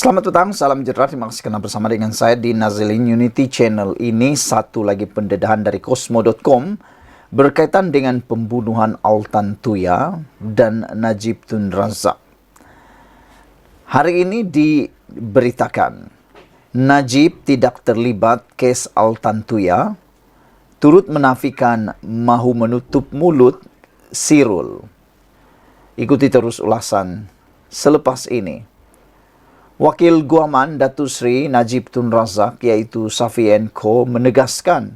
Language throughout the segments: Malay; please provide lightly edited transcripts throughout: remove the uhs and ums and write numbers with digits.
Selamat petang, salam sejahtera. Terima kasih kerana bersama dengan saya di Nazilin Unity Channel. Ini satu lagi pendedahan dari Cosmo.com berkaitan dengan pembunuhan Altan Tuya dan Najib Tun Razak. Hari ini diberitakan Najib tidak terlibat kes Altan Tuya, turut menafikan mahu menutup mulut Sirul. Ikuti terus ulasan selepas ini. Wakil Guaman Datuk Seri Najib Tun Razak iaitu Safi Enko menegaskan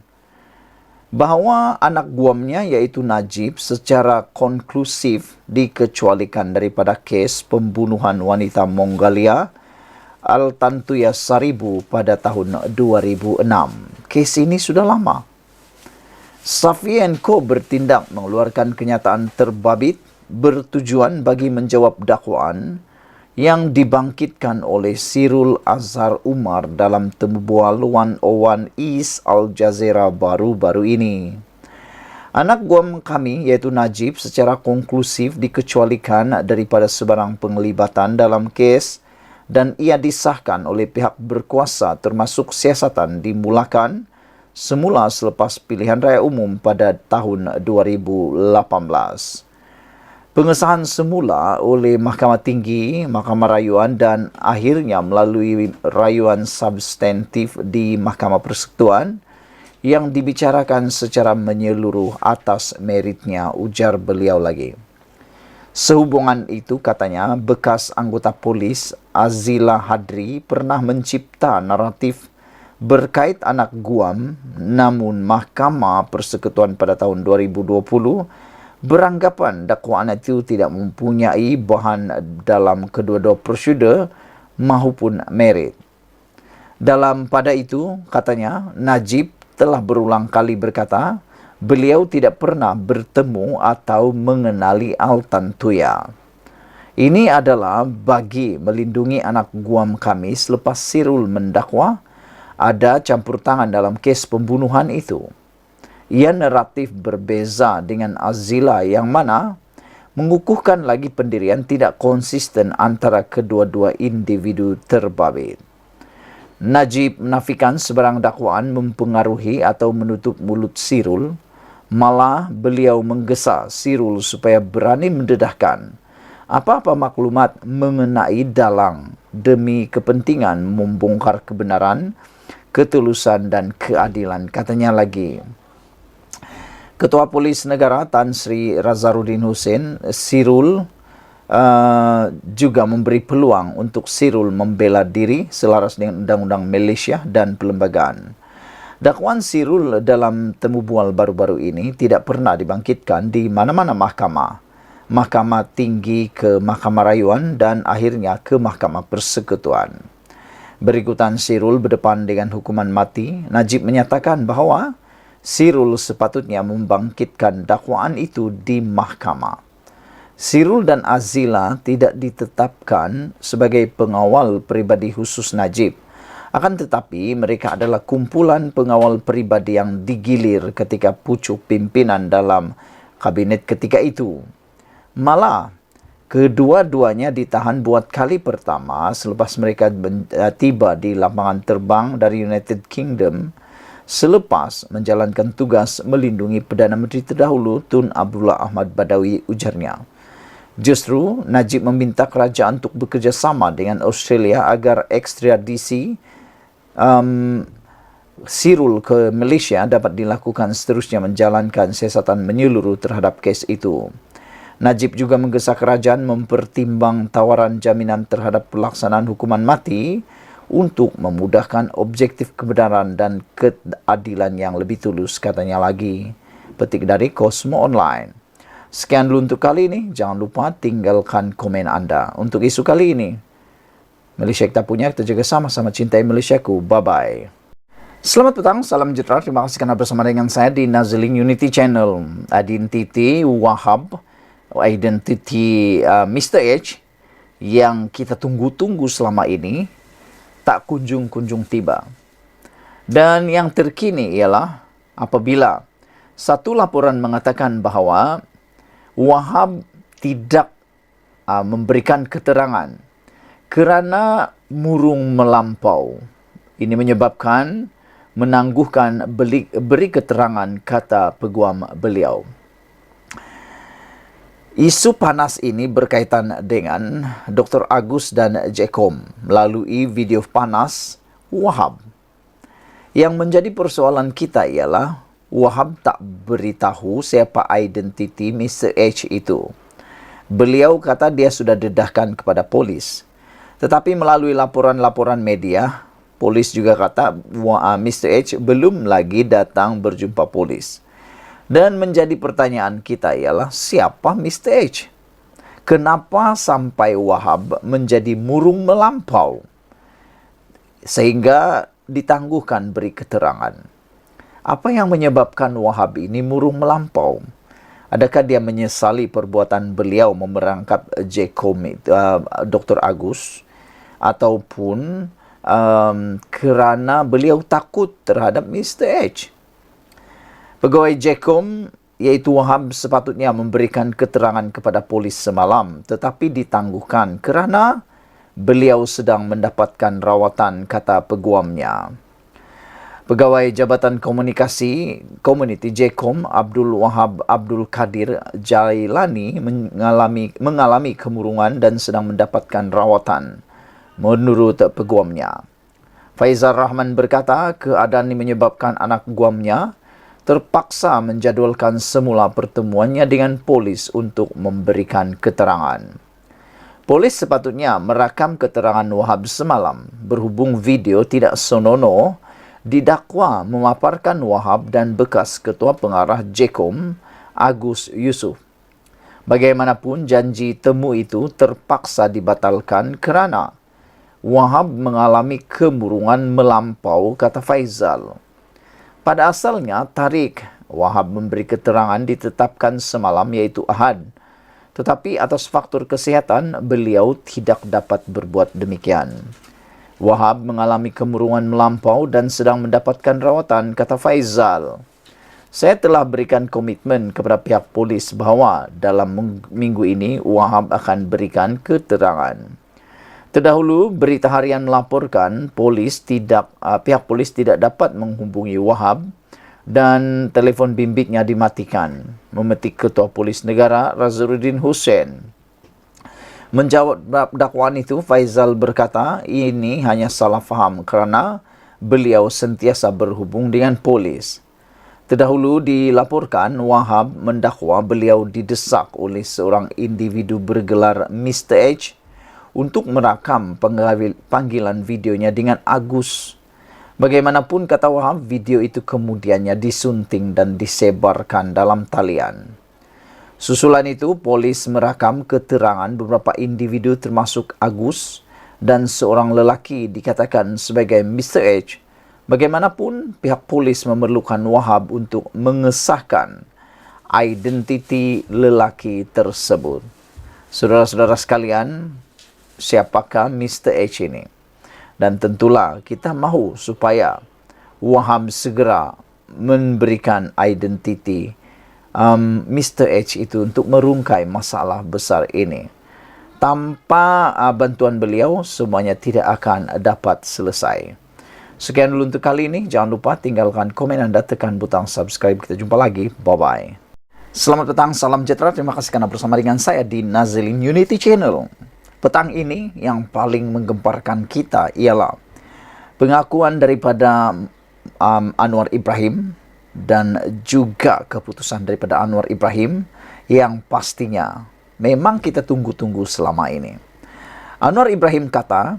bahawa anak guamnya iaitu Najib secara konklusif dikecualikan daripada kes pembunuhan wanita Mongolia Altan Tuya Saribu pada tahun 2006. Kes ini sudah lama. Safi Enko bertindak mengeluarkan kenyataan terbabit bertujuan bagi menjawab dakwaan yang dibangkitkan oleh Sirul Azhar Umar dalam tembual 101 East Al Jazeera baru-baru ini. Anak guam kami iaitu Najib secara konklusif dikecualikan daripada sebarang penglibatan dalam kes dan ia disahkan oleh pihak berkuasa termasuk siasatan dimulakan semula selepas pilihan raya umum pada tahun 2018. Pengesahan semula oleh Mahkamah Tinggi, Mahkamah Rayuan dan akhirnya melalui rayuan substantif di Mahkamah Persekutuan yang dibicarakan secara menyeluruh atas meritnya, ujar beliau lagi. Sehubungan itu katanya bekas anggota polis Azila Hadri pernah mencipta naratif berkait anak guam, namun Mahkamah Persekutuan pada tahun 2020 beranggapan dakwaan itu tidak mempunyai bahan dalam kedua-dua prosedur maupun merit. Pada itu, katanya, Najib telah berulang kali berkata, beliau tidak pernah bertemu atau mengenali Altan Tuya. Ini adalah bagi melindungi anak guam kami selepas Sirul mendakwa ada campur tangan dalam kes pembunuhan itu. Ia naratif berbeza dengan Azila yang mana mengukuhkan lagi pendirian tidak konsisten antara kedua-dua individu terbabit. Najib menafikan sebarang dakwaan mempengaruhi atau menutup mulut Sirul, malah beliau menggesa Sirul supaya berani mendedahkan apa-apa maklumat mengenai dalang demi kepentingan membongkar kebenaran, ketulusan dan keadilan. Katanya lagi, Ketua Polis Negara Tan Sri Razarudin Hussein, Sirul juga memberi peluang untuk Sirul membela diri selaras dengan Undang-Undang Malaysia dan perlembagaan. Dakwaan Sirul dalam temubual baru-baru ini tidak pernah dibangkitkan di mana-mana mahkamah. Mahkamah Tinggi ke Mahkamah Rayuan dan akhirnya ke Mahkamah Persekutuan. Berikutan Sirul berdepan dengan hukuman mati, Najib menyatakan bahawa Sirul sepatutnya membangkitkan dakwaan itu di mahkamah. Sirul dan Azila tidak ditetapkan sebagai pengawal peribadi khusus Najib. Akan tetapi mereka adalah kumpulan pengawal peribadi yang digilir ketika pucuk pimpinan dalam kabinet ketika itu. Malah, kedua-duanya ditahan buat kali pertama selepas mereka tiba di lapangan terbang dari United Kingdom selepas menjalankan tugas melindungi Perdana Menteri terdahulu Tun Abdullah Ahmad Badawi, ujarnya. Justru, Najib meminta kerajaan untuk bekerjasama dengan Australia agar ekstradisi Sirul ke Malaysia dapat dilakukan seterusnya menjalankan siasatan menyeluruh terhadap kes itu. Najib juga menggesa kerajaan mempertimbang tawaran jaminan terhadap pelaksanaan hukuman mati untuk memudahkan objektif kebenaran dan keadilan yang lebih tulus, katanya lagi. Petik dari Cosmo Online. Sekian dulu untuk kali ini. Jangan lupa tinggalkan komen anda. Untuk isu kali ini, Malaysia kita punya, kita jaga sama-sama cintai Malaysiaku. Bye-bye. Selamat petang, salam sejahtera. Terima kasih kerana bersama dengan saya di Nazilin Unity Channel. Identiti Wahab, identiti Mr. H yang kita tunggu-tunggu selama ini tak kunjung-kunjung tiba. Dan yang terkini ialah apabila satu laporan mengatakan bahawa Wahab tidak memberikan keterangan kerana murung melampau. Ini menyebabkan menangguhkan beri keterangan, kata peguam beliau. Isu panas ini berkaitan dengan Dr. Agus dan Jekom melalui video panas Wahab. Yang menjadi persoalan kita ialah Wahab tak beritahu siapa identiti Mr. H itu. Beliau kata dia sudah dedahkan kepada polis. Tetapi melalui laporan-laporan media, polis juga kata Mr. H belum lagi datang berjumpa polis. Dan menjadi pertanyaan kita ialah siapa Mr. H? Kenapa sampai Wahab menjadi murung melampau sehingga ditangguhkan beri keterangan? Apa yang menyebabkan Wahab ini murung melampau? Adakah dia menyesali perbuatan beliau memerangkap Dr. Agus? Ataupun kerana beliau takut terhadap Mr. H? Pegawai Jekom, iaitu Wahab, sepatutnya memberikan keterangan kepada polis semalam, tetapi ditangguhkan kerana beliau sedang mendapatkan rawatan, kata peguamnya. Pegawai Jabatan Komunikasi Komuniti Jekom, Abdul Wahab Abdul Kadir Jailani mengalami kemurungan dan sedang mendapatkan rawatan, menurut peguamnya. Faizal Rahman berkata keadaan ini menyebabkan anak guamnya terpaksa menjadualkan semula pertemuannya dengan polis untuk memberikan keterangan. Polis sepatutnya merakam keterangan Wahab semalam, berhubung video tidak senonoh didakwa memaparkan Wahab dan bekas Ketua Pengarah Jekom, Agus Yusuf. Bagaimanapun, janji temu itu terpaksa dibatalkan kerana Wahab mengalami kemurungan melampau, kata Faizal. Pada asalnya, tarikh Wahab memberi keterangan ditetapkan semalam, iaitu Ahad. Tetapi atas faktor kesihatan, beliau tidak dapat berbuat demikian. Wahab mengalami kemurungan melampau dan sedang mendapatkan rawatan, kata Faizal. Saya telah berikan komitmen kepada pihak polis bahawa dalam minggu ini Wahab akan berikan keterangan. Terdahulu, berita harian melaporkan pihak polis tidak dapat menghubungi Wahab dan telefon bimbitnya dimatikan, memetik Ketua Polis Negara Razarudin Hussein. Menjawab dakwaan itu, Faizal berkata ini hanya salah faham kerana beliau sentiasa berhubung dengan polis. Terdahulu dilaporkan Wahab mendakwa beliau didesak oleh seorang individu bergelar Mr. H untuk merakam panggilan videonya dengan Agus. Bagaimanapun, kata Wahab, video itu kemudiannya disunting dan disebarkan dalam talian. Susulan itu, polis merakam keterangan beberapa individu termasuk Agus dan seorang lelaki dikatakan sebagai Mr. H. Bagaimanapun, pihak polis memerlukan Wahab untuk mengesahkan identiti lelaki tersebut. Saudara-saudara sekalian, siapakah Mr. H ini? Dan tentulah kita mahu supaya Wahab segera memberikan identiti Mr. H itu untuk merungkai masalah besar ini. Tanpa bantuan beliau, semuanya tidak akan dapat selesai. Sekian dulu untuk kali ini. Jangan lupa tinggalkan komen Anda, tekan butang subscribe. Kita jumpa lagi. Bye-bye. Selamat petang, salam sejahtera. Terima kasih karena bersama dengan saya di Nazilin Unity Channel. Petang ini yang paling menggemparkan kita ialah pengakuan daripada Anwar Ibrahim dan juga keputusan daripada Anwar Ibrahim yang pastinya memang kita tunggu-tunggu selama ini. Anwar Ibrahim kata,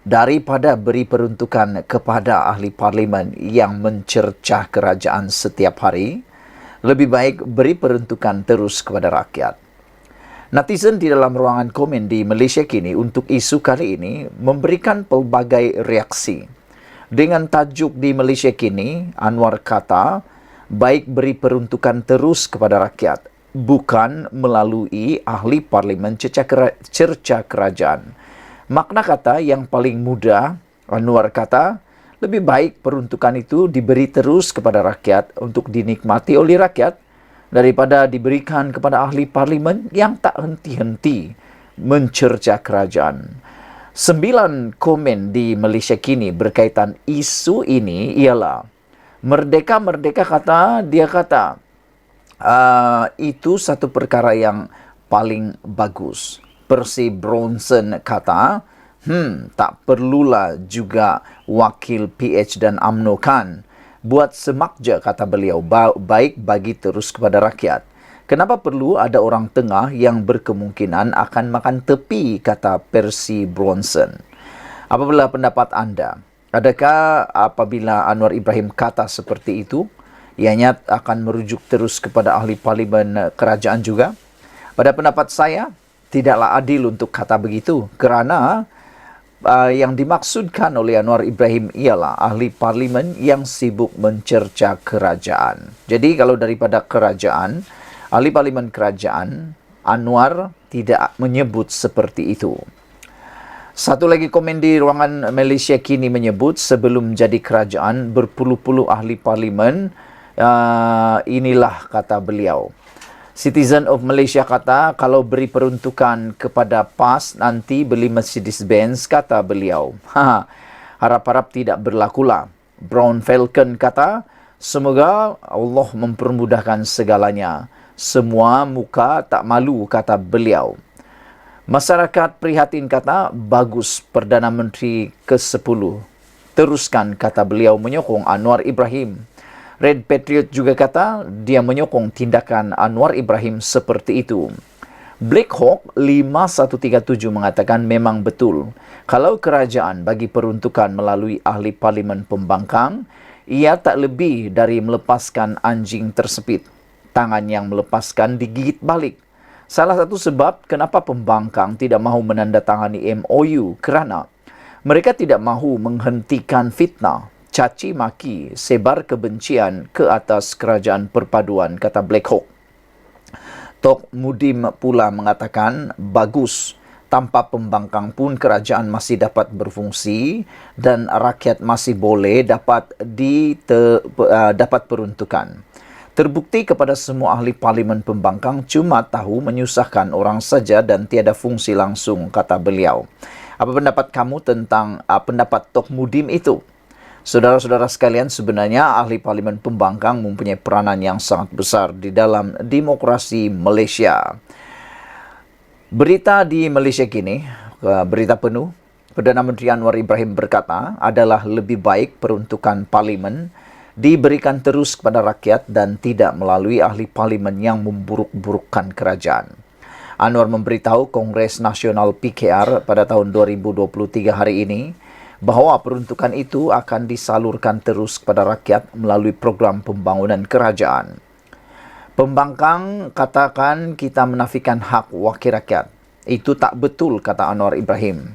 daripada beri peruntukan kepada ahli parlimen yang mencercah kerajaan setiap hari, lebih baik beri peruntukan terus kepada rakyat. Netizen di dalam ruangan komen di Malaysia kini untuk isu kali ini memberikan pelbagai reaksi. Dengan tajuk di Malaysia kini, Anwar kata, baik beri peruntukan terus kepada rakyat, bukan melalui ahli parlimen cerca kerajaan. Makna kata yang paling mudah, Anwar kata, lebih baik peruntukan itu diberi terus kepada rakyat untuk dinikmati oleh rakyat, daripada diberikan kepada ahli parlimen yang tak henti-henti mencerca kerajaan. 9 komen di Malaysia kini berkaitan isu ini ialah merdeka kata, dia kata itu satu perkara yang paling bagus. Percy Bronson kata, tak perlulah juga wakil PH dan UMNO kan. Buat semak je, kata beliau, baik bagi terus kepada rakyat. Kenapa perlu ada orang tengah yang berkemungkinan akan makan tepi, kata Percy Bronson. Apabila pendapat anda? Adakah apabila Anwar Ibrahim kata seperti itu, ianya akan merujuk terus kepada ahli parlimen kerajaan juga? Pada pendapat saya, tidaklah adil untuk kata begitu kerana yang dimaksudkan oleh Anwar Ibrahim ialah ahli parlimen yang sibuk mencerca kerajaan. Jadi kalau daripada kerajaan, ahli parlimen kerajaan, Anwar tidak menyebut seperti itu. Satu lagi komen di ruangan Malaysia kini menyebut sebelum jadi kerajaan berpuluh-puluh ahli parlimen, inilah kata beliau. Citizen of Malaysia kata, kalau beri peruntukan kepada PAS nanti beli Mercedes-Benz, kata beliau. Harap-harap tidak berlakulah. Brown Falcon kata, semoga Allah mempermudahkan segalanya. Semua muka tak malu, kata beliau. Masyarakat prihatin kata, bagus Perdana Menteri ke-10. Teruskan, kata beliau menyokong Anwar Ibrahim. Red Patriot juga kata dia menyokong tindakan Anwar Ibrahim seperti itu. Black Hawk 5137 mengatakan memang betul. Kalau kerajaan bagi peruntukan melalui ahli parlimen pembangkang, ia tak lebih dari melepaskan anjing tersepit. Tangan yang melepaskan digigit balik. Salah satu sebab kenapa pembangkang tidak mahu menandatangani MOU kerana mereka tidak mahu menghentikan fitnah, caci maki, sebar kebencian ke atas kerajaan perpaduan, kata Black Hawk. Tok Mudim pula mengatakan bagus, tanpa pembangkang pun kerajaan masih dapat berfungsi dan rakyat masih boleh dapat peruntukan. Terbukti kepada semua ahli parlimen pembangkang cuma tahu menyusahkan orang saja dan tiada fungsi langsung, kata beliau. Apa pendapat kamu tentang pendapat Tok Mudim itu? Saudara-saudara sekalian, sebenarnya ahli parlimen pembangkang mempunyai peranan yang sangat besar di dalam demokrasi Malaysia. Berita di Malaysia kini, berita penuh, Perdana Menteri Anwar Ibrahim berkata adalah lebih baik peruntukan parlimen diberikan terus kepada rakyat dan tidak melalui ahli parlimen yang memburuk-burukkan kerajaan. Anwar memberitahu Kongres Nasional PKR pada tahun 2023 hari ini bahawa peruntukan itu akan disalurkan terus kepada rakyat melalui program pembangunan kerajaan. Pembangkang katakan kita menafikan hak wakil rakyat. Itu tak betul, kata Anwar Ibrahim.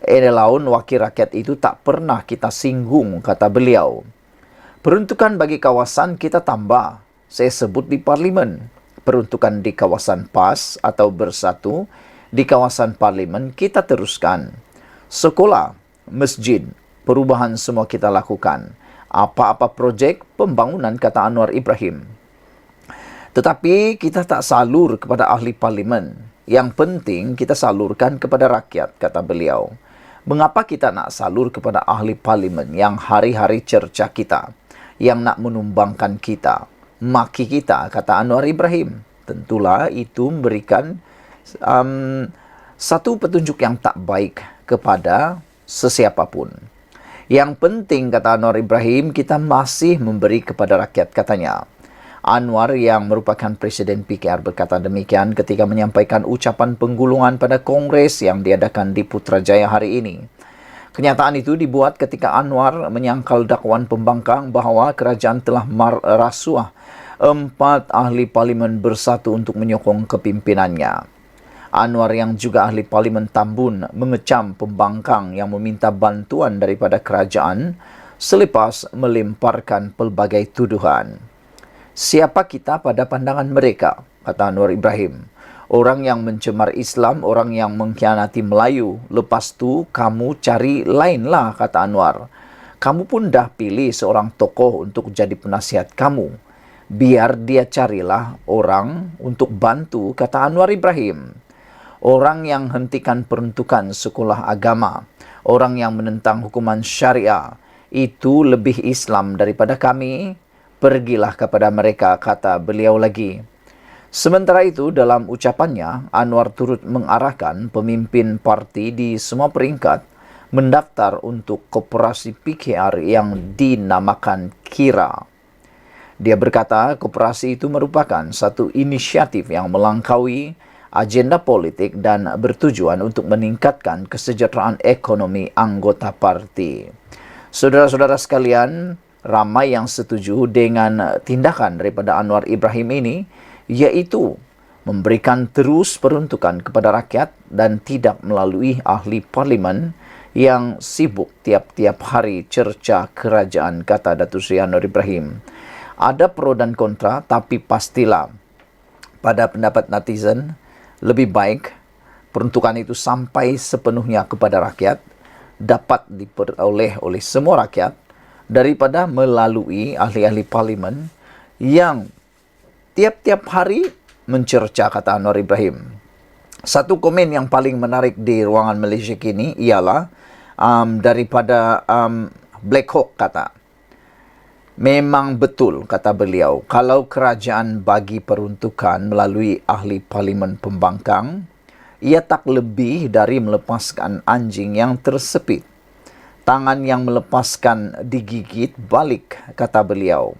Laun wakil rakyat itu tak pernah kita singgung, kata beliau. Peruntukan bagi kawasan kita tambah. Saya sebut di parlimen. Peruntukan di kawasan PAS atau Bersatu, di kawasan parlimen kita teruskan. Sekolah, masjid, perubahan semua kita lakukan. Apa-apa projek pembangunan, kata Anwar Ibrahim. Tetapi kita tak salur kepada ahli parlimen. Yang penting kita salurkan kepada rakyat, kata beliau. Mengapa kita nak salur kepada ahli parlimen yang hari-hari cerca kita, yang nak menumbangkan kita, maki kita, kata Anwar Ibrahim? Tentulah itu memberikan satu petunjuk yang tak baik kepada sesiapapun. Yang penting, kata Anwar Ibrahim, kita masih memberi kepada rakyat, katanya. Anwar yang merupakan Presiden PKR berkata demikian ketika menyampaikan ucapan penggulungan pada Kongres yang diadakan di Putrajaya hari ini. Kenyataan itu dibuat ketika Anwar menyangkal dakwaan pembangkang bahawa kerajaan telah merasuah 4 ahli parlimen Bersatu untuk menyokong kepimpinannya. Anwar yang juga ahli parlimen Tambun mengecam pembangkang yang meminta bantuan daripada kerajaan selepas melemparkan pelbagai tuduhan. Siapa kita pada pandangan mereka, kata Anwar Ibrahim. Orang yang mencemar Islam, orang yang mengkhianati Melayu. Lepas tu kamu cari lainlah, kata Anwar. Kamu pun dah pilih seorang tokoh untuk jadi penasihat kamu. Biar dia carilah orang untuk bantu, kata Anwar Ibrahim. orang yang hentikan peruntukan sekolah agama, orang yang menentang hukuman syariah, itu lebih Islam daripada kami. Pergilah kepada mereka, kata beliau lagi. Sementara itu, dalam ucapannya, Anwar turut mengarahkan pemimpin parti di semua peringkat mendaftar untuk koperasi PKR yang dinamakan KIRA. Dia berkata, koperasi itu merupakan satu inisiatif yang melangkaui agenda politik dan bertujuan untuk meningkatkan kesejahteraan ekonomi anggota parti. Saudara-saudara sekalian, ramai yang setuju dengan tindakan daripada Anwar Ibrahim ini, yaitu memberikan terus peruntukan kepada rakyat dan tidak melalui ahli parlimen yang sibuk tiap-tiap hari cerca kerajaan, kata Datuk Seri Anwar Ibrahim. Ada pro dan kontra, tapi pastilah pada pendapat netizen, lebih baik peruntukan itu sampai sepenuhnya kepada rakyat, dapat diperoleh oleh semua rakyat, daripada melalui ahli-ahli parlimen yang tiap-tiap hari mencerca, kata Anwar Ibrahim. Satu komen yang paling menarik di ruangan Malaysia kini ialah daripada Black Hawk, kata, memang betul, kata beliau, kalau kerajaan bagi peruntukan melalui ahli parlimen pembangkang, ia tak lebih dari melepaskan anjing yang tersepit. Tangan yang melepaskan digigit balik, kata beliau.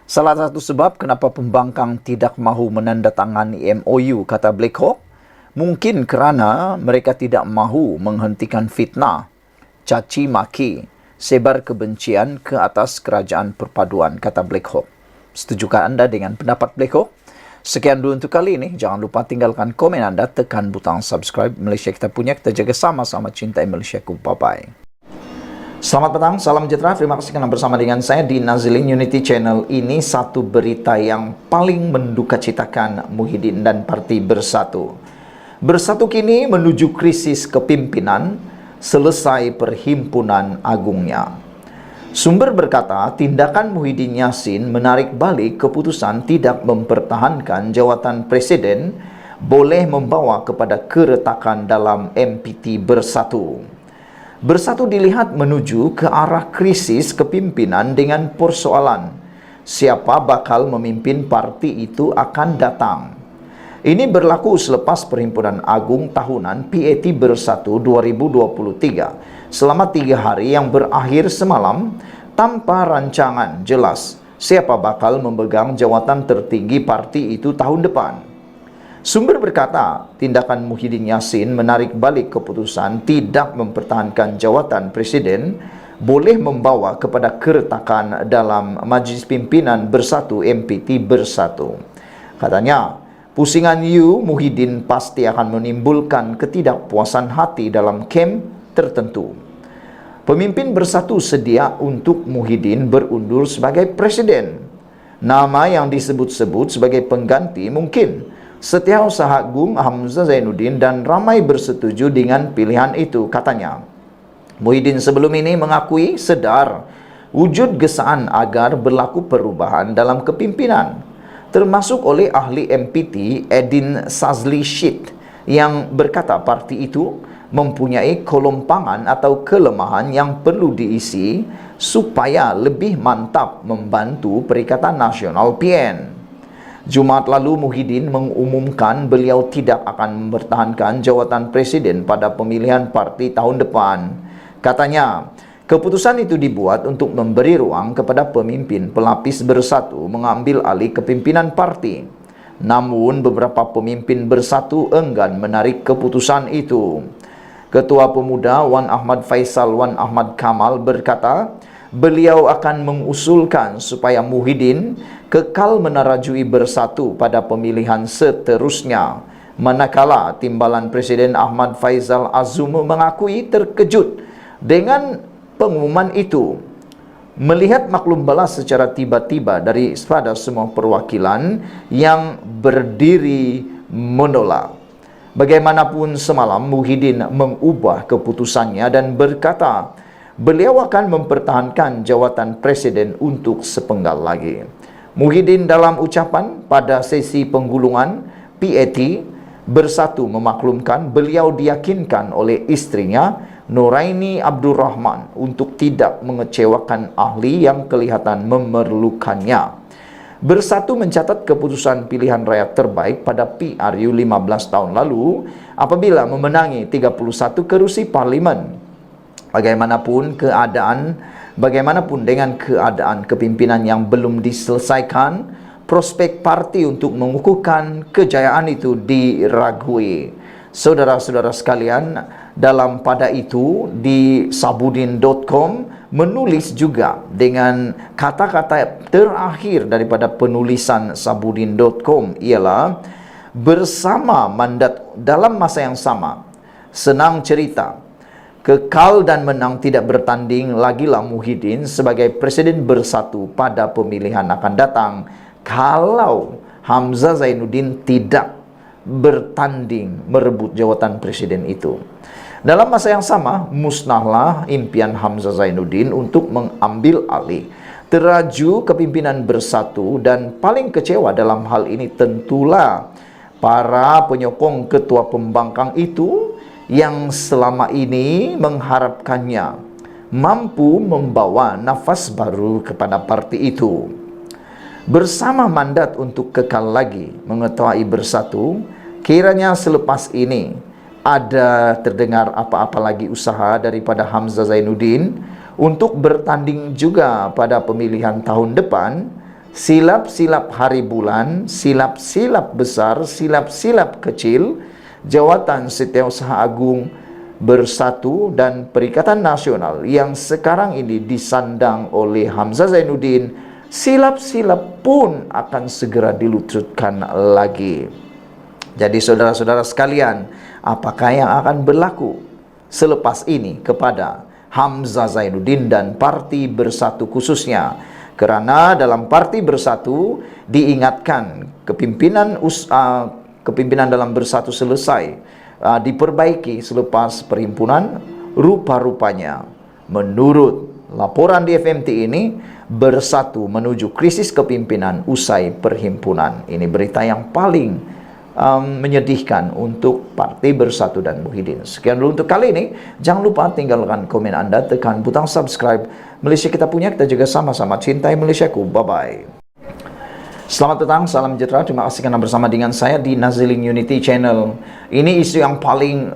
Salah satu sebab kenapa pembangkang tidak mahu menandatangani MOU, kata Black Hawk, mungkin kerana mereka tidak mahu menghentikan fitnah, caci maki, sebar kebencian ke atas kerajaan perpaduan, kata Black Hawk. Setujukah anda dengan pendapat Black Hawk? Sekian dulu untuk kali ini. Jangan lupa tinggalkan komen anda, tekan butang subscribe. Malaysia kita punya, kita jaga sama-sama, cintai Malaysia ku. Bye-bye. Selamat petang, salam sejahtera. Terima kasih kerana bersama dengan saya di Nazilin Unity Channel. Ini satu berita yang paling mendukacitakan Muhyiddin dan Parti Bersatu. Bersatu kini menuju krisis kepimpinan selesai perhimpunan agungnya. Sumber berkata, tindakan Muhyiddin Yassin menarik balik keputusan tidak mempertahankan jawatan presiden boleh membawa kepada keretakan dalam MPT Bersatu. Bersatu dilihat menuju ke arah krisis kepimpinan dengan persoalan siapa bakal memimpin parti itu akan datang. Ini berlaku selepas Perhimpunan Agung Tahunan PAT Bersatu 2023 selama 3 hari yang berakhir semalam tanpa rancangan jelas siapa bakal memegang jawatan tertinggi parti itu tahun depan. Sumber berkata, tindakan Muhyiddin Yassin menarik balik keputusan tidak mempertahankan jawatan presiden boleh membawa kepada keretakan dalam Majlis Pimpinan Bersatu MPT Bersatu. Katanya, pusingan Muhyiddin pasti akan menimbulkan ketidakpuasan hati dalam kem tertentu. Pemimpin Bersatu sedia untuk Muhyiddin berundur sebagai presiden. Nama yang disebut-sebut sebagai pengganti mungkin Setiausaha Agung Hamzah Zainuddin, dan ramai bersetuju dengan pilihan itu, katanya. Muhyiddin sebelum ini mengakui sedar wujud gesaan agar berlaku perubahan dalam kepimpinan, termasuk oleh ahli MPT Edin Sazli Shid yang berkata parti itu mempunyai kelompangan atau kelemahan yang perlu diisi supaya lebih mantap membantu Perikatan Nasional PN. Jumaat lalu Muhyiddin mengumumkan beliau tidak akan mempertahankan jawatan presiden pada pemilihan parti tahun depan. Katanya, keputusan itu dibuat untuk memberi ruang kepada pemimpin pelapis Bersatu mengambil alih kepimpinan parti. Namun beberapa pemimpin Bersatu enggan menarik keputusan itu. Ketua Pemuda Wan Ahmad Faisal Wan Ahmad Kamal berkata, beliau akan mengusulkan supaya Muhyiddin kekal menarajui Bersatu pada pemilihan seterusnya. Manakala Timbalan Presiden Ahmad Faizal Azum mengakui terkejut dengan pengumuman itu, melihat maklum balas secara tiba-tiba dari pada semua perwakilan yang berdiri menolak. Bagaimanapun semalam Muhyiddin mengubah keputusannya dan berkata, beliau akan mempertahankan jawatan presiden untuk sepenggal lagi. Muhyiddin dalam ucapan pada sesi penggulungan PAT Bersatu memaklumkan beliau diyakinkan oleh istrinya Nuraini Abdurrahman untuk tidak mengecewakan ahli yang kelihatan memerlukannya. Bersatu mencatat keputusan pilihan rakyat terbaik pada PRU 15 tahun lalu apabila memenangi 31 kerusi parlimen. Bagaimanapun dengan keadaan kepimpinan yang belum diselesaikan, prospek parti untuk mengukuhkan kejayaan itu diragui. Saudara-saudara sekalian, dalam pada itu di sabudin.com menulis juga dengan kata-kata terakhir daripada penulisan sabudin.com ialah bersama mandat dalam masa yang sama. Senang cerita, kekal dan menang tidak bertanding lagilah Muhyiddin sebagai Presiden Bersatu pada pemilihan akan datang kalau Hamzah Zainuddin tidak bertanding merebut jawatan presiden itu. Dalam masa yang sama, musnahlah impian Hamzah Zainuddin untuk mengambil alih teraju kepimpinan Bersatu, dan paling kecewa dalam hal ini tentulah para penyokong ketua pembangkang itu yang selama ini mengharapkannya mampu membawa nafas baru kepada parti itu. Bersama mandat untuk kekal lagi mengetuai Bersatu, kiranya selepas ini ada terdengar apa-apa lagi usaha daripada Hamzah Zainuddin untuk bertanding juga pada pemilihan tahun depan, silap-silap hari bulan, silap-silap besar, silap-silap kecil, jawatan Setiausaha Agung Bersatu dan Perikatan Nasional yang sekarang ini disandang oleh Hamzah Zainuddin, silap-silap pun akan segera dilututkan lagi. Jadi saudara-saudara sekalian, apakah yang akan berlaku selepas ini kepada Hamzah Zainuddin dan Parti Bersatu khususnya? Karena dalam Parti Bersatu diingatkan kepimpinan dalam Bersatu selesai diperbaiki selepas perhimpunan. Rupa-rupanya menurut laporan di FMT ini, Bersatu menuju krisis kepimpinan usai perhimpunan. Ini berita yang paling menyedihkan untuk Parti Bersatu dan Muhyiddin. Sekian dulu untuk kali ini. Jangan lupa tinggalkan komen Anda, tekan butang subscribe. Malaysia kita punya, kita juga sama-sama cintai Malaysiaku. Bye-bye. Selamat datang, salam sejahtera. Terima kasih karena bersama dengan saya di Nazilin Unity Channel. Ini isu yang paling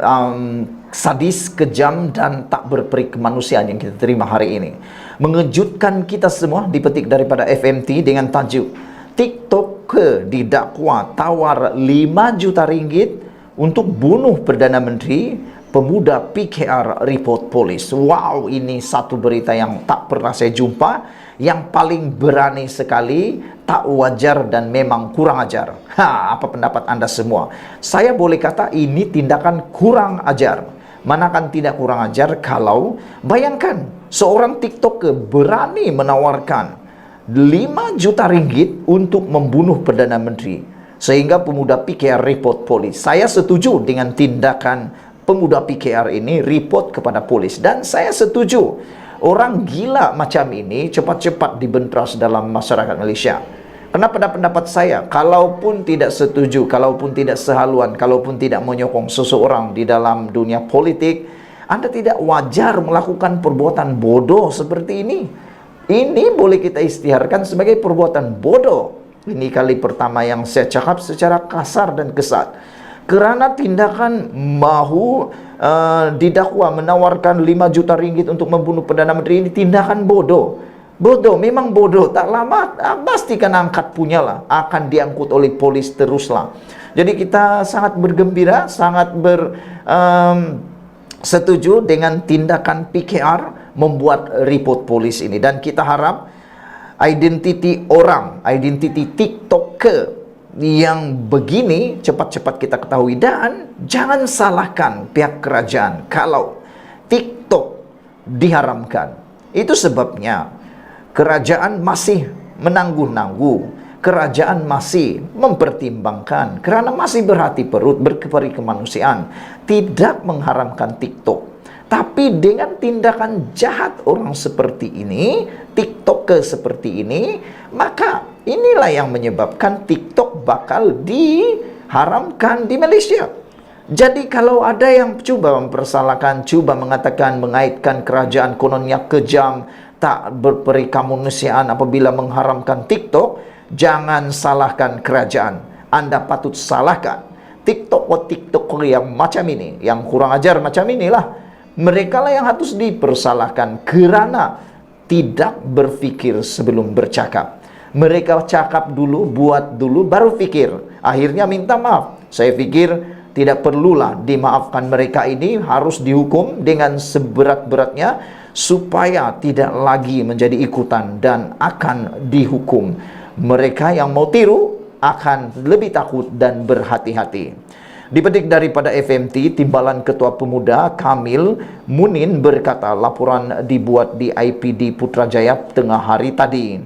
sadis, kejam, dan tak berperi kemanusiaan yang kita terima hari ini. Mengejutkan kita semua, dipetik daripada FMT dengan tajuk TikToker didakwa tawar 5 juta ringgit untuk bunuh Perdana Menteri, pemuda PKR report polis. Wow, ini satu berita yang tak pernah saya jumpa, yang paling berani sekali, tak wajar dan memang kurang ajar. Apa pendapat Anda semua? Saya boleh kata ini tindakan kurang ajar. Manakan tidak kurang ajar kalau bayangkan seorang TikToker berani menawarkan 5 juta ringgit untuk membunuh Perdana Menteri sehingga pemuda PKR report polis. Saya setuju dengan tindakan pemuda PKR ini report kepada polis, dan saya setuju orang gila macam ini cepat-cepat dibenteras dalam masyarakat Malaysia. Karena pada pendapat saya, kalaupun tidak setuju, kalaupun tidak sehaluan, kalaupun tidak menyokong seseorang di dalam dunia politik, Anda tidak wajar melakukan perbuatan bodoh seperti ini. Ini boleh kita isytiharkan sebagai perbuatan bodoh. Ini kali pertama yang saya cakap secara kasar dan kesat. Kerana tindakan mahu didakwa menawarkan 5 juta ringgit untuk membunuh Perdana Menteri, ini tindakan bodoh. Bodoh, memang bodoh. Tak lama pastikan angkat punyalah, akan diangkut oleh polis teruslah. Jadi kita sangat bergembira, sangat setuju dengan tindakan PKR membuat report polis ini, dan kita harap identiti orang, identiti TikToker yang begini cepat-cepat kita ketahui, dan jangan salahkan pihak kerajaan kalau TikTok diharamkan. Itu sebabnya kerajaan masih menangguh-nangguh, kerajaan masih mempertimbangkan, kerana masih berhati perut, berkeperi kemanusiaan, tidak mengharamkan TikTok. Tapi dengan tindakan jahat orang seperti ini, TikToker seperti ini, maka inilah yang menyebabkan TikTok bakal haramkan di Malaysia. Jadi kalau ada yang cuba mempersalahkan, cuba mengatakan, mengaitkan kerajaan kononnya kejam, tak berperi kemanusiaan apabila mengharamkan TikTok, jangan salahkan kerajaan. Anda patut salahkan TikTok yang macam ini, yang kurang ajar macam inilah. Mereka lah yang harus dipersalahkan kerana tidak berfikir sebelum bercakap. Mereka cakap dulu, buat dulu, baru fikir. Akhirnya minta maaf. Saya fikir tidak perlulah dimaafkan. Mereka ini harus dihukum dengan seberat-beratnya supaya tidak lagi menjadi ikutan dan akan dihukum. Mereka yang mau tiru akan lebih takut dan berhati-hati. Dipetik daripada FMT, Timbalan Ketua Pemuda Kamil Munin berkata, laporan dibuat di IPD Putrajaya tengah hari tadi.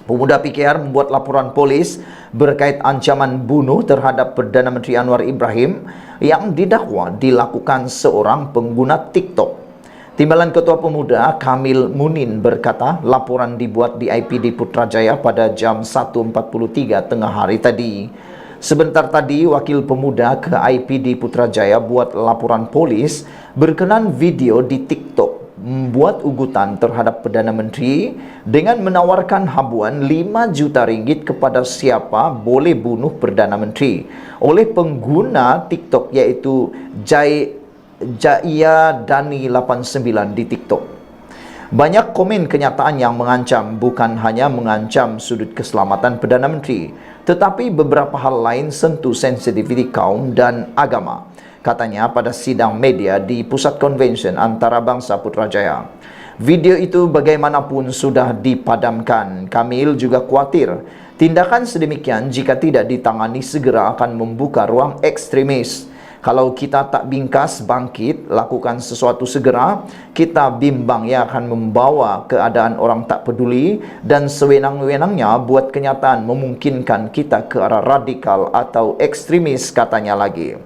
Pemuda PKR membuat laporan polis berkait ancaman bunuh terhadap Perdana Menteri Anwar Ibrahim yang didakwa dilakukan seorang pengguna TikTok. Timbalan Ketua Pemuda Kamil Munin berkata, laporan dibuat di IPD Putrajaya pada jam 1.43 tengah hari tadi. Sebentar tadi, Wakil Pemuda ke IPD Putrajaya buat laporan polis berkenan video di TikTok membuat ugutan terhadap Perdana Menteri dengan menawarkan habuan 5 juta ringgit kepada siapa boleh bunuh Perdana Menteri oleh pengguna TikTok iaitu Jaya Dani 89 di TikTok. Banyak komen kenyataan yang mengancam, bukan hanya mengancam sudut keselamatan Perdana Menteri, tetapi beberapa hal lain sentuh sensitiviti kaum dan agama. Katanya pada sidang media di Pusat Konvensyen Antarabangsa Putrajaya. Video itu bagaimanapun sudah dipadamkan. Kamil juga khawatir tindakan sedemikian jika tidak ditangani segera akan membuka ruang ekstremis. Kalau kita tak bingkas bangkit, lakukan sesuatu segera, kita bimbang ia akan membawa keadaan orang tak peduli dan sewenang-wenangnya buat kenyataan memungkinkan kita ke arah radikal atau ekstremis, katanya lagi.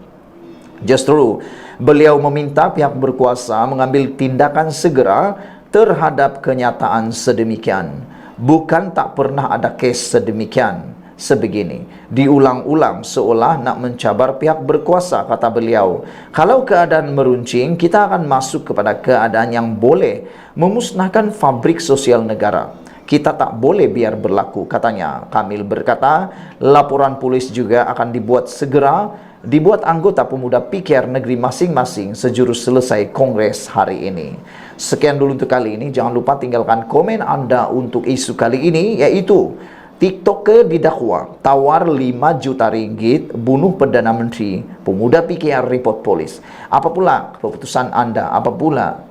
Justru, beliau meminta pihak berkuasa mengambil tindakan segera terhadap kenyataan sedemikian. Bukan tak pernah ada kes sedemikian. Sebegini, diulang-ulang seolah nak mencabar pihak berkuasa, kata beliau. Kalau keadaan meruncing, kita akan masuk kepada keadaan yang boleh memusnahkan fabrik sosial negara. Kita tak boleh biar berlaku, katanya. Kamil berkata, laporan polis juga akan dibuat segera, dibuat anggota pemuda PKR negeri masing-masing sejurus selesai kongres hari ini. Sekian dulu untuk kali ini. Jangan lupa tinggalkan komen Anda untuk isu kali ini, yaitu TikToker didakwa tawar 5 juta ringgit bunuh Perdana Menteri, pemuda PKR report polis. Apa pula keputusan Anda? Apa pula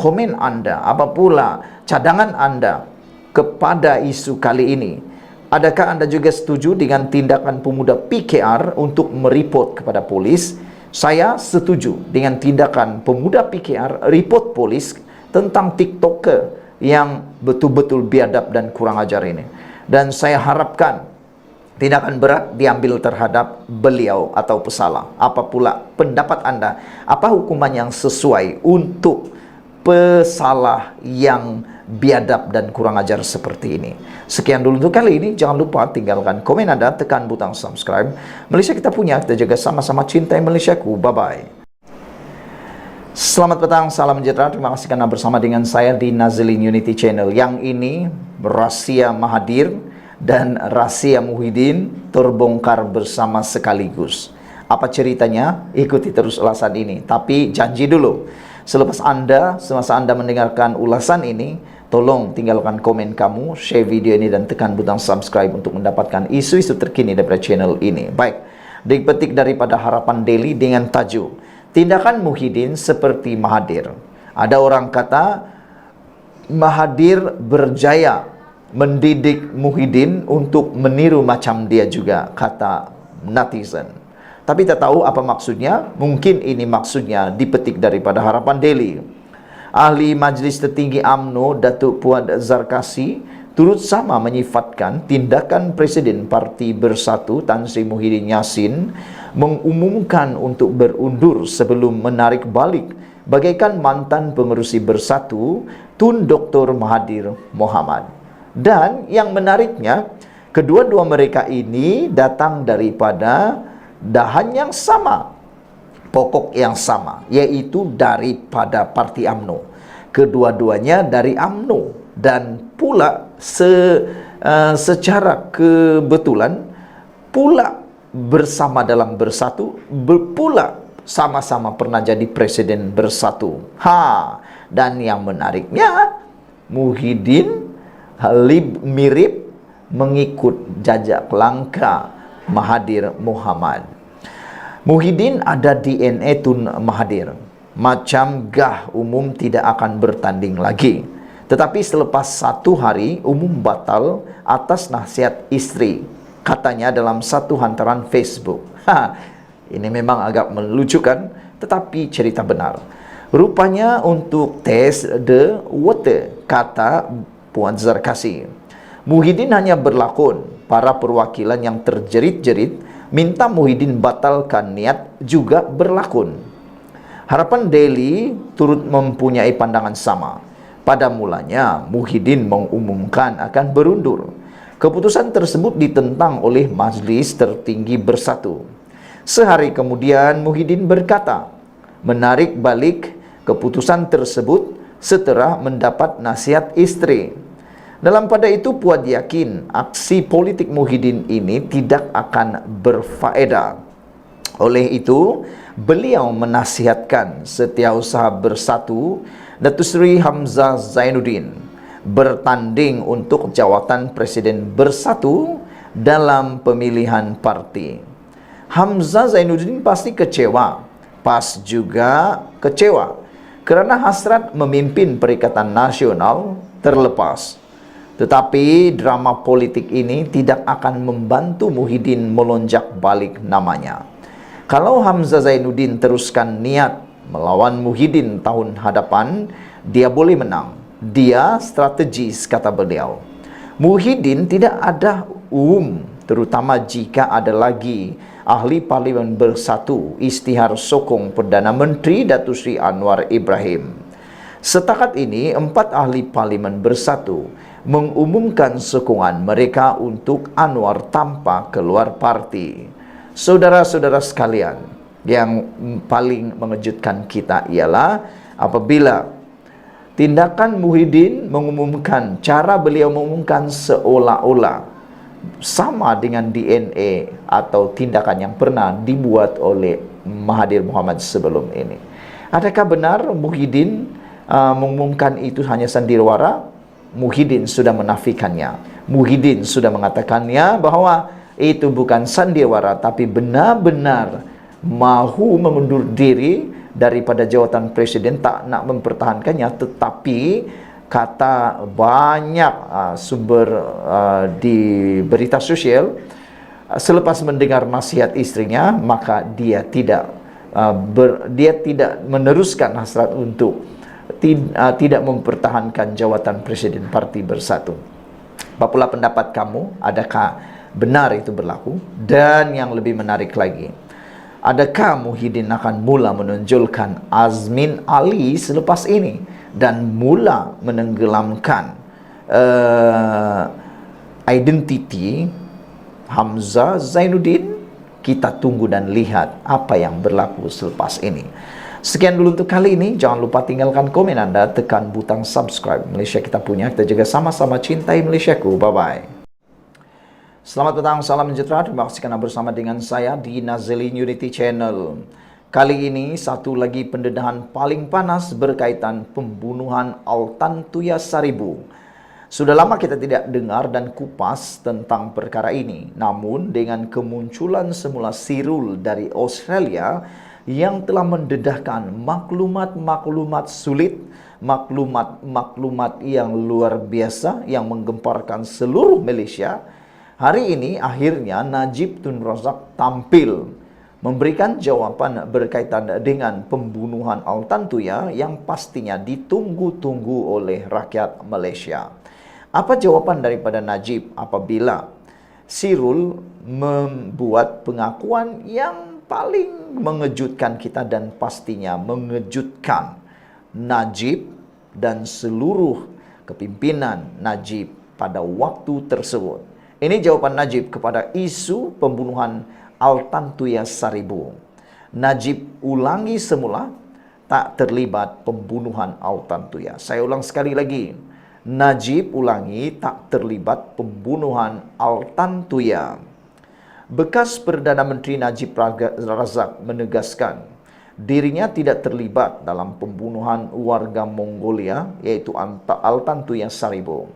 komen Anda? Apa pula cadangan Anda kepada isu kali ini? Adakah Anda juga setuju dengan tindakan pemuda PKR untuk mereport kepada polis? Saya setuju dengan tindakan pemuda PKR report polis tentang TikToker yang betul-betul biadab dan kurang ajar ini. Dan saya harapkan tindakan berat diambil terhadap beliau atau pesalah. Apa pula pendapat Anda? Apa hukuman yang sesuai untuk pesalah yang biadab dan kurang ajar seperti ini? Sekian dulu untuk kali ini. Jangan lupa tinggalkan komen Anda, tekan butang subscribe. Malaysia kita punya, kita jaga sama-sama, cintai Malaysiaku. Bye-bye. Selamat petang, salam sejahtera. Terima kasih karena bersama dengan saya di Nazlin Unity Channel. Yang ini Rahsia Mahathir dan Rahsia Muhyiddin terbongkar bersama sekaligus. Apa ceritanya? Ikuti terus ulasan ini. Tapi janji dulu, semasa Anda mendengarkan ulasan ini, tolong tinggalkan komen kamu, share video ini dan tekan butang subscribe untuk mendapatkan isu-isu terkini daripada channel ini. Baik, dipetik daripada Harapan Daily dengan tajuk tindakan Muhyiddin seperti Mahathir. Ada orang kata Mahathir berjaya mendidik Muhyiddin untuk meniru macam dia juga, kata netizen. Tapi tak tahu apa maksudnya. Mungkin ini maksudnya dipetik daripada Harapan Daily. Ahli Majlis Tertinggi UMNO Datuk Puan Zarkasi turut sama menyifatkan tindakan Presiden Parti Bersatu Tan Sri Muhyiddin Yassin mengumumkan untuk berundur sebelum menarik balik bagaikan mantan pengerusi Bersatu Tun Dr. Mahathir Mohamad. Dan yang menariknya, kedua-dua mereka ini datang daripada dahan yang sama, pokok yang sama, yaitu daripada parti UMNO. Kedua-duanya dari UMNO, dan pula secara kebetulan pula bersama dalam bersatu, pula sama-sama pernah jadi presiden bersatu. Dan yang menariknya, Muhyiddin mirip mengikut jejak langkah Mahathir Mohamad. Muhyiddin ada DNA Tun Mahathir. Macam gah umum tidak akan bertanding lagi. Tetapi selepas 1 hari, umum batal atas nasihat istri, katanya dalam satu hantaran Facebook. Ini memang agak melucukan, tetapi cerita benar. Rupanya untuk test the water, kata Puan Zarkasi. Muhyiddin hanya berlakon. Para perwakilan yang terjerit-jerit minta Muhyiddin batalkan niat juga berlakon. Harapan Daily turut mempunyai pandangan sama. Pada mulanya, Muhyiddin mengumumkan akan berundur. Keputusan tersebut ditentang oleh Majlis Tertinggi Bersatu. Sehari kemudian, Muhyiddin berkata, menarik balik keputusan tersebut setelah mendapat nasihat istri. Dalam pada itu, Puan yakin aksi politik Muhyiddin ini tidak akan berfaedah. Oleh itu, beliau menasihatkan Setiausaha Bersatu, Datuk Seri Hamzah Zainuddin, bertanding untuk jawatan Presiden Bersatu dalam pemilihan parti. Hamzah Zainuddin pasti kecewa, PAS juga kecewa, kerana hasrat memimpin Perikatan Nasional terlepas. Tetapi drama politik ini tidak akan membantu Muhyiddin melonjak balik namanya. Kalau Hamzah Zainuddin teruskan niat melawan Muhyiddin tahun hadapan, dia boleh menang. Dia strategis, kata beliau. Muhyiddin tidak ada terutama jika ada lagi ahli Parlimen Bersatu isytihar sokong Perdana Menteri Datuk Seri Anwar Ibrahim. Setakat ini, 4 ahli Parlimen Bersatu mengumumkan sokongan mereka untuk Anwar tanpa keluar parti. Saudara-saudara sekalian, yang paling mengejutkan kita ialah apabila tindakan Muhyiddin mengumumkan, cara beliau mengumumkan seolah-olah sama dengan DNA atau tindakan yang pernah dibuat oleh Mahathir Mohamad sebelum ini. Adakah benar Muhyiddin mengumumkan itu hanya sandiwara? Muhyiddin sudah menafikannya. Muhyiddin sudah mengatakannya bahwa itu bukan sandiwara, tapi benar-benar mahu mengundur diri daripada jawatan presiden, tak nak mempertahankannya. Tetapi kata banyak sumber di berita sosial, selepas mendengar nasihat istrinya, maka dia tidak meneruskan hasrat untuk tidak mempertahankan jawatan Presiden Parti Bersatu. Apalah pendapat kamu? Adakah benar itu berlaku? Dan yang lebih menarik lagi, adakah Muhyiddin akan mula menonjolkan Azmin Ali selepas ini dan mula menenggelamkan identiti Hamzah Zainuddin? Kita tunggu dan lihat apa yang berlaku selepas ini. Sekian dulu untuk kali ini. Jangan lupa tinggalkan komen Anda, tekan butang subscribe. Malaysia kita punya, kita juga sama-sama cintai Malaysiaku. Bye-bye. Selamat petang, salam sejahtera. Terima kasih kerana bersama dengan saya di Nazilin Unity Channel. Kali ini satu lagi pendedahan paling panas berkaitan pembunuhan Altantuya Saribu. Sudah lama kita tidak dengar dan kupas tentang perkara ini. Namun dengan kemunculan semula Sirul dari Australia yang telah mendedahkan maklumat-maklumat sulit, maklumat-maklumat yang luar biasa yang menggemparkan seluruh Malaysia, hari ini akhirnya Najib Tun Razak tampil memberikan jawapan berkaitan dengan pembunuhan Altantuya yang pastinya ditunggu-tunggu oleh rakyat Malaysia. Apa jawapan daripada Najib apabila Sirul membuat pengakuan yang paling mengejutkan kita dan pastinya mengejutkan Najib dan seluruh kepimpinan Najib pada waktu tersebut? Ini jawapan Najib kepada isu pembunuhan Altantuya Saribu. Najib ulangi semula, tak terlibat pembunuhan Altantuya. Saya ulang sekali lagi. Najib ulangi, tak terlibat pembunuhan Altantuya. Bekas Perdana Menteri Najib Razak menegaskan dirinya tidak terlibat dalam pembunuhan warga Mongolia, iaitu Altantuya Saribu.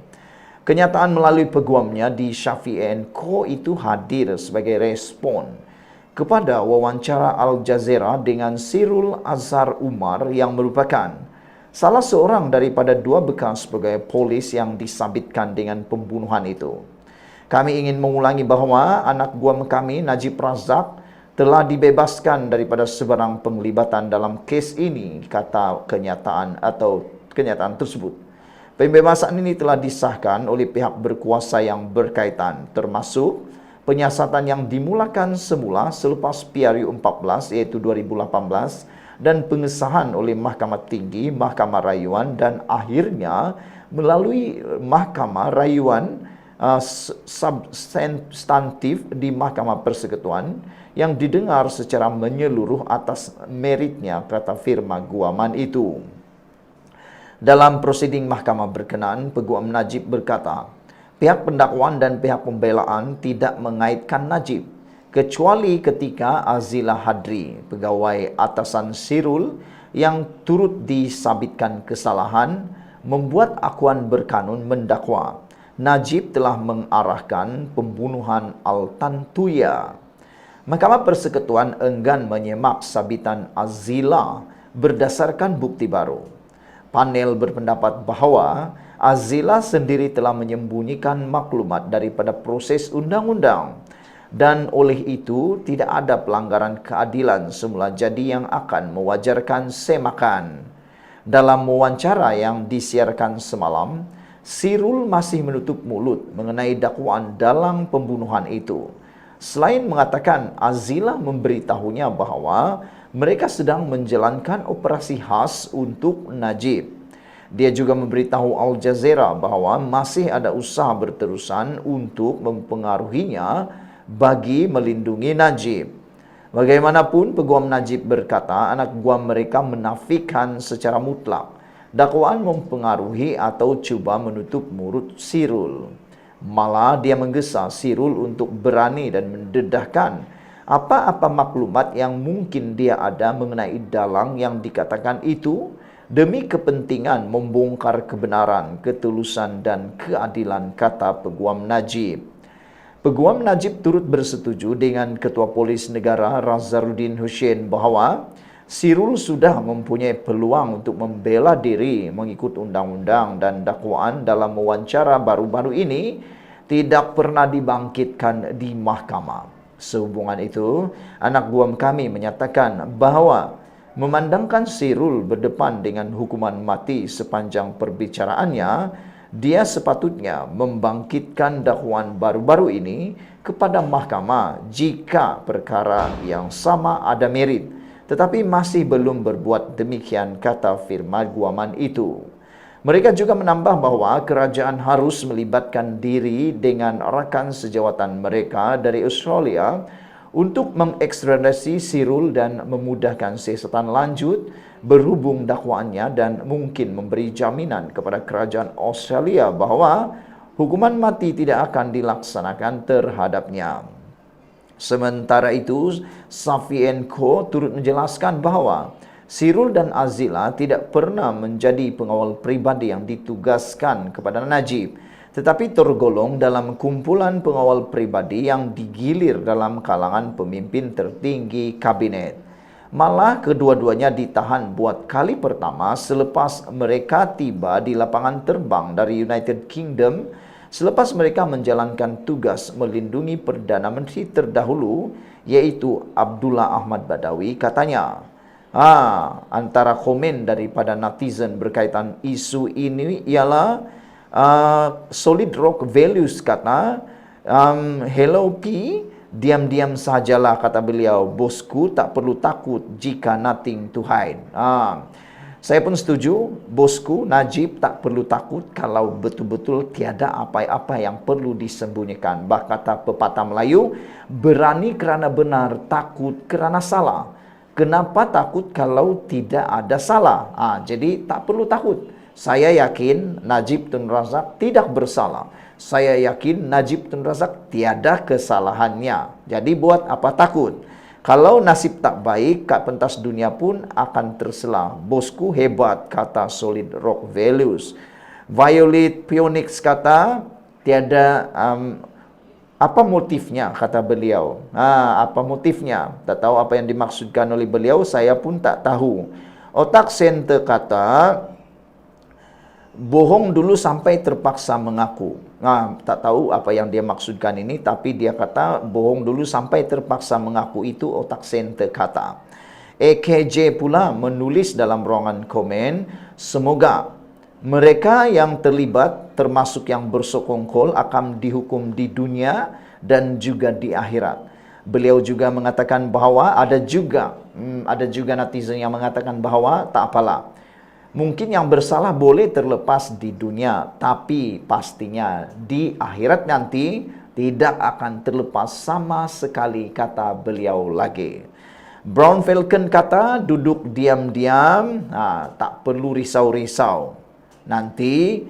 Kenyataan melalui peguamnya di Shafii & Co itu hadir sebagai respon kepada wawancara Al Jazeera dengan Sirul Azhar Umar yang merupakan salah seorang daripada 2 bekas pegawai polis yang disabitkan dengan pembunuhan itu. Kami ingin mengulangi bahawa anak guam kami, Najib Razak, telah dibebaskan daripada sebarang penglibatan dalam kes ini, kata kenyataan tersebut. Pembebasan ini telah disahkan oleh pihak berkuasa yang berkaitan, termasuk penyiasatan yang dimulakan semula selepas PRU 14 iaitu 2018 dan pengesahan oleh Mahkamah Tinggi, Mahkamah Rayuan dan akhirnya melalui Mahkamah Rayuan substantif di Mahkamah Persekutuan yang didengar secara menyeluruh atas meritnya, kata firma guaman itu. Dalam prosiding mahkamah berkenaan, peguam Najib berkata, pihak pendakwaan dan pihak pembelaan tidak mengaitkan Najib, kecuali ketika Azila Hadri, pegawai atasan Sirul yang turut disabitkan kesalahan, membuat akuan berkanun mendakwa Najib telah mengarahkan pembunuhan Altantuya. Mahkamah Persekutuan enggan menyemak sabitan Azila berdasarkan bukti baru. Panel berpendapat bahawa Azila sendiri telah menyembunyikan maklumat daripada proses undang-undang dan oleh itu tidak ada pelanggaran keadilan semula jadi yang akan mewajarkan semakan. Dalam wawancara yang disiarkan semalam, Sirul masih menutup mulut mengenai dakwaan dalam pembunuhan itu. Selain mengatakan Azila memberitahunya bahawa mereka sedang menjalankan operasi khas untuk Najib. Dia juga memberitahu Al Jazeera bahawa masih ada usaha berterusan untuk mempengaruhinya bagi melindungi Najib. Bagaimanapun, peguam Najib berkata anak guam mereka menafikan secara mutlak dakwaan mempengaruhi atau cuba menutup mulut Sirul. Malah dia menggesa Sirul untuk berani dan mendedahkan apa-apa maklumat yang mungkin dia ada mengenai dalang yang dikatakan itu demi kepentingan membongkar kebenaran, ketulusan dan keadilan, kata peguam Najib. Peguam Najib turut bersetuju dengan Ketua Polis Negara Razaruddin Hussein bahawa Sirul sudah mempunyai peluang untuk membela diri mengikut undang-undang dan dakwaan dalam wawancara baru-baru ini tidak pernah dibangkitkan di mahkamah. Sehubungan itu, anak guam kami menyatakan bahawa memandangkan Sirul berdepan dengan hukuman mati sepanjang perbicaraannya, dia sepatutnya membangkitkan dakwaan baru-baru ini kepada mahkamah jika perkara yang sama ada merit. Tetapi masih belum berbuat demikian, kata firma guaman itu. Mereka juga menambah bahawa kerajaan harus melibatkan diri dengan rakan sejawatan mereka dari Australia untuk mengekstradisi Sirul dan memudahkan siasatan lanjut berhubung dakwaannya dan mungkin memberi jaminan kepada kerajaan Australia bahawa hukuman mati tidak akan dilaksanakan terhadapnya. Sementara itu, Shafii & Co turut menjelaskan bahawa Sirul dan Azila tidak pernah menjadi pengawal pribadi yang ditugaskan kepada Najib, tetapi tergolong dalam kumpulan pengawal pribadi yang digilir dalam kalangan pemimpin tertinggi kabinet. Malah kedua-duanya ditahan buat kali pertama selepas mereka tiba di lapangan terbang dari United Kingdom selepas mereka menjalankan tugas melindungi Perdana Menteri terdahulu, iaitu Abdullah Ahmad Badawi, katanya. Antara komen daripada netizen berkaitan isu ini ialah Solid Rock Values kata, hello P, diam-diam sahajalah, kata beliau, bosku tak perlu takut jika nothing to hide. Saya pun setuju, bosku Najib tak perlu takut kalau betul-betul tiada apa-apa yang perlu disembunyikan. Bah kata pepatah Melayu, berani kerana benar, takut kerana salah. Kenapa takut kalau tidak ada salah? Jadi tak perlu takut. Saya yakin Najib Tun Razak tidak bersalah. Saya yakin Najib Tun Razak tiada kesalahannya. Jadi buat apa takut? Kalau nasib tak baik, kat pentas dunia pun akan tersela. Bosku hebat, kata Solid Rock Values. Violet Phoenix kata, tiada apa motifnya, kata beliau. Apa motifnya? Tak tahu apa yang dimaksudkan oleh beliau, saya pun tak tahu. Otak Center kata, bohong dulu sampai terpaksa mengaku. Tak tahu apa yang dia maksudkan ini, tapi dia kata bohong dulu sampai terpaksa mengaku, itu otak Center kata. AKJ pula menulis dalam ruangan komen, semoga mereka yang terlibat termasuk yang bersekongkol akan dihukum di dunia dan juga di akhirat. Beliau juga mengatakan bahawa ada juga netizen yang mengatakan bahawa tak apalah. Mungkin yang bersalah boleh terlepas di dunia, tapi pastinya di akhirat nanti tidak akan terlepas sama sekali, kata beliau lagi. Brown Falcon kata, duduk diam-diam, tak perlu risau-risau. Nanti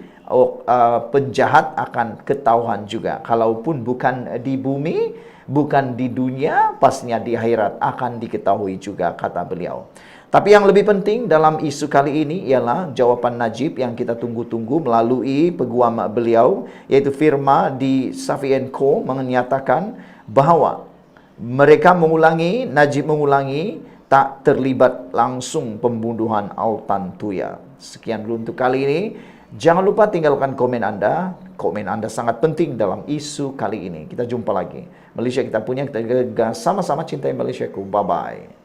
penjahat akan ketahuan juga. Kalaupun bukan di bumi, bukan di dunia, pastinya di akhirat akan diketahui juga, kata beliau. Tapi yang lebih penting dalam isu kali ini ialah jawapan Najib yang kita tunggu-tunggu melalui peguam beliau, iaitu firma di Safi & Co menyatakan bahawa mereka Najib mengulangi tak terlibat langsung pembunuhan Altantuya. Sekian dulu untuk kali ini. Jangan lupa tinggalkan komen Anda. Komen Anda sangat penting dalam isu kali ini. Kita jumpa lagi. Malaysia kita punya, kita sama-sama cintai Malaysia. Bye-bye.